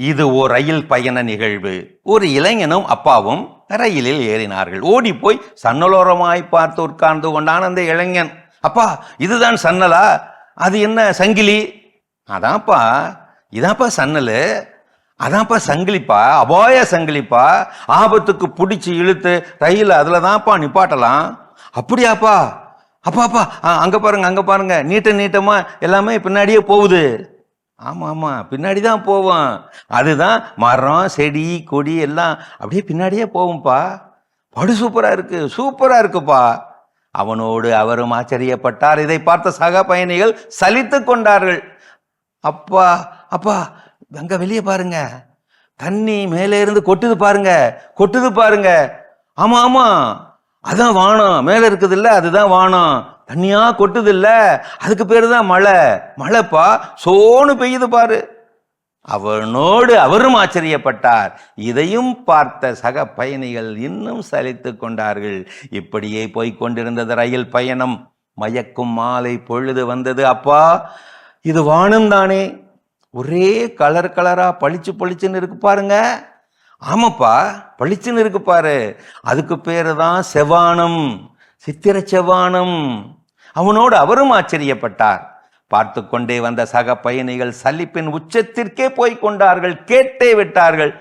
இது ஓர் ரயில் பயண நிகழ்வு. ஒரு இளைஞனும் அப்பாவும் ரயிலில் ஏறினார்கள். ஓடி போய் சன்னலோரமாய் பார்த்து உட்கார்ந்து கொண்டான் அந்த இளைஞன். அப்பா, இதுதான் சன்னலா? அது என்ன சங்கிலி? அதான்ப்பா, இதான்ப்பா சன்னலு. அதான்ப்பா சங்கிலிப்பா, அபாய சங்கிலிப்பா. ஆபத்துக்கு பிடிச்சி இழுத்து ரயில் அதுல தான்ப்பா நிப்பாட்டலாம். அப்படியாப்பா? அப்பா அங்க பாருங்க, அங்க பாருங்க, நீட்டமா எல்லாமே பின்னாடியே போகுது. ஆமா ஆமா, பின்னாடிதான் போவோம். அதுதான் மரம் செடி கொடி எல்லாம் அப்படியே பின்னாடியே போகும்பா. படு சூப்பரா இருக்குப்பா. அவனோடு அவரும் ஆச்சரியப்பட்டார். இதை பார்த்த சக பயணிகள் சலித்து கொண்டார்கள். அப்பா அப்பா, அங்க வெளியே பாருங்க, தண்ணி மேலே இருந்து கொட்டுது பாருங்க. ஆமா ஆமா, அதான் வானம். மேல இருக்குது இல்ல, அதுதான் வானம். தண்ணியா கொட்டுது இல்ல, அதுக்கு பேரு தான் மழைப்பா. சோனு பெய்யுது பாரு. அவனோடு அவரும் ஆச்சரியப்பட்டார். இதையும் பார்த்த சக பயணிகள் இன்னும் சலித்து கொண்டார்கள். இப்படியே போய்கொண்டிருந்தது ரயில் பயணம். மயக்கும் மாலை பொழுது வந்தது. அப்பா, இது வானம் தானே? ஒரே கலரா பளிச்சுன்னு இருக்கு பாருங்க. ஆமாப்பா, பளிச்சுன்னு இருக்கு பாரு. அதுக்கு பேரு தான் செவ்வானம், சித்திர செவ்வானம். அவனோடு அவரும் ஆச்சரியப்பட்டார். பார்த்து கொண்டே வந்த சக பயணிகள் சலிப்பின் உச்சத்திற்கே போய் கொண்டார்கள். கேட்டே விட்டார்கள்,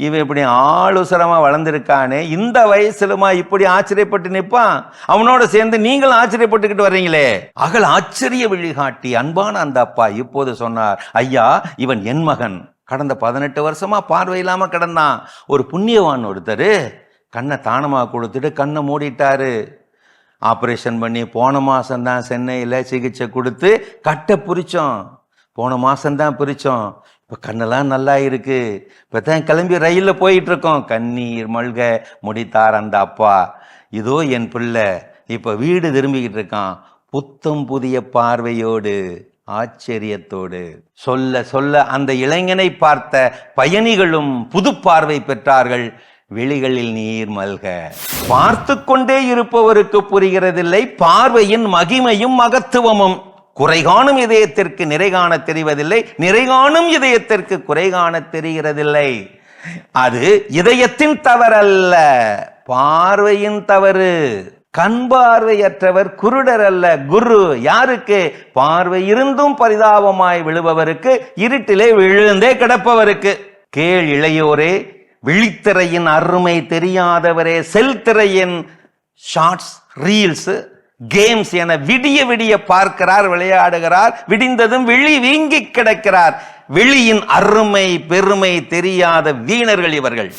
இவன் இப்படி ஆளுசரமா வளர்ந்திருக்கானே, இந்த வயசுலமா இப்படி ஆச்சரியப்பட்டு நிற்பான்? அவனோட சேர்ந்து நீங்களும் ஆச்சரியப்பட்டுக்கிட்டு வர்றீங்களே. அகல் ஆச்சரிய விழிகாட்டி அன்பான அந்த அப்பா இப்போது சொன்னார், ஐயா, இவன் என் மகன். கடந்த 18 வருஷமா பார்வை இல்லாம கிடந்தான். ஒரு புண்ணியவான் ஒருத்தர் கண்ணை தானமா கொடுத்துட்டு கண்ணை மூடிட்டாரு. ஆப்ரேஷன் பண்ணி போன மாசம்தான் சென்னையில் சிகிச்சை கொடுத்து கட்டை பிரிச்சோம். போன மாசம்தான் பிரிச்சோம். இப்போ கண்ணெல்லாம் நல்லா இருக்கு. இப்போ தான் கிளம்பி ரயிலில் போயிட்டு இருக்கோம். கண்ணீர் மல்க முடித்தார் அந்த அப்பா. இதோ என் பிள்ளை இப்போ வீடு திரும்பிக்கிட்டு இருக்கான், புத்தம் புதிய பார்வையோடு, ஆச்சரியத்தோடு. சொல்ல அந்த இளைஞனை பார்த்த பயணிகளும் புது பார்வை பெற்றார்கள். விழிகளில் நீர் மல்க. பார்த்து கொண்டே இருப்பவருக்கு புரிகிறதில்லை பார்வையின் மகிமையும் மகத்துவமும். குறைகாணும் இதயத்திற்கு நிறை காண தெரிவதில்லை, நிறை காணும் இதயத்திற்கு குறை காண தெரிகிறதில்லை. அது இதயத்தின் தவறல்ல, பார்வையின் தவறு. கண் பார்வையற்றவர் குருடர் அல்ல, குரு. யாருக்கு? பார்வை இருந்தும் பரிதாபமாய் விழுபவருக்கு, இருட்டிலே விழுந்தே கிடப்பவருக்கு. கேள் இளையோரே, விழித்திரையின் அருமை தெரியாதவரே, செல் திரையின் ஷார்ட்ஸ், ரீல்ஸ், கேம்ஸ் என விடிய பார்க்கிறார், விளையாடுகிறார். விடிந்ததும் விழி வீங்கி கிடக்கிறார். விழியின் அருமை பெருமை தெரியாத வீணர்கள் இவர்கள்.